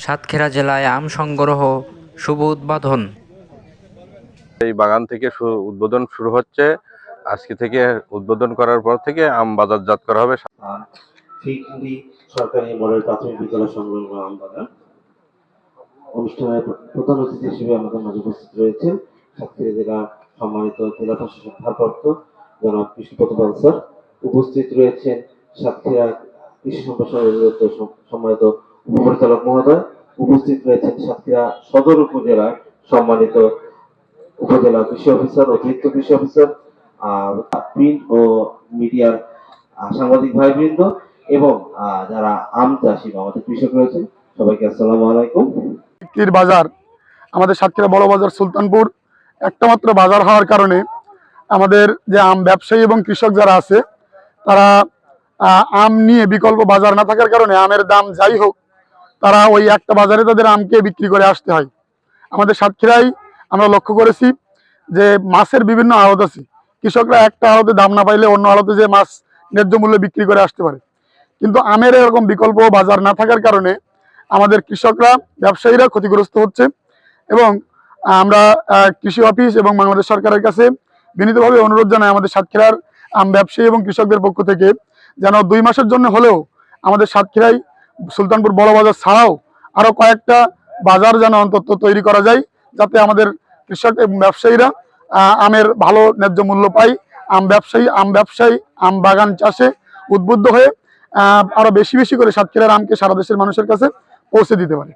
সাতক্ষীরা জেলায় আম সংগ্রহ শুভ উদ্বোধন। এই বাগান থেকে উদ্বোধন শুরু হচ্ছে। আজকে থেকে উদ্বোধন করার পর থেকে আম বাজারজাত করা হবে। ফিকরি সরকারি মডেল প্রাথমিক বিদ্যালয় সংলগ্ন আম বাগান অনুষ্ঠানের প্রধান অতিথি হিসেবে আমাদের মাঝে উপস্থিত রয়েছেন সাতক্ষীরা জেলা সম্মানিত জেলা প্রশাসক ভারপ্রাপ্ত জনাব কৃষ্ণ প্রতিপাল স্যার। উপস্থিত রয়েছেন সাতক্ষীরা কৃষি সম্প্রসারণ সম্মানিত উপপরিচালক মহোদয়। উপস্থিত রয়েছেন সাতক্ষীরা সদর উপজেলার সম্মানিত উপজেলা কৃষি অফিসার, অতিরিক্ত কৃষি অফিসার, প্রিন্ট ও মিডিয়ার সাংবাদিক ভাইবৃন্দ এবং যারা আম চাষি আমাদের কৃষক রয়েছেন, সবাইকে আসসালামু আলাইকুম। বাজার আমাদের সাতক্ষীরা বড় বাজার সুলতানপুর একটা মাত্র বাজার হওয়ার কারণে আমাদের যে আম ব্যবসায়ী এবং কৃষক যারা আছে তারা আম নিয়ে বিকল্প বাজার না থাকার কারণে আমের দাম যাই হোক তারা ওই একটা বাজারে তাদের আমকে বিক্রি করে আসতে হয়। আমাদের সাতক্ষীরায় আমরা লক্ষ্য করেছি যে মাছের বিভিন্ন আড়ত আছে, কৃষকরা একটা আড়তে দাম না পাইলে অন্য আড়তে যে মাছ ন্যায্য মূল্যে বিক্রি করে আসতে পারে, কিন্তু আমের এরকম বিকল্প বাজার না থাকার কারণে আমাদের কৃষকরা ব্যবসায়ীরা ক্ষতিগ্রস্ত হচ্ছে। এবং আমরা কৃষি অফিস এবং বাংলাদেশ সরকারের কাছে বিনীতভাবে অনুরোধ জানাই আমাদের সাতক্ষীরার আম ব্যবসায়ী এবং কৃষকদের পক্ষ থেকে যেন 2 মাসের জন্য হলেও আমাদের সাতক্ষীরায় সুলতানপুর বড় বাজার ছাড়াও আরো কয়েকটা বাজার যেন অন্তত তৈরি করা যায়, যাতে আমাদের কৃষক এবং ব্যবসায়ীরা আমের ভালো ন্যায্য মূল্য পায়। আম ব্যবসায়ী আম বাগান চাষে উদ্বুদ্ধ হয়ে আরো বেশি বেশি করে সাতক্ষীরার আমকে সারা দেশের মানুষের কাছে পৌঁছে দিতে পারে।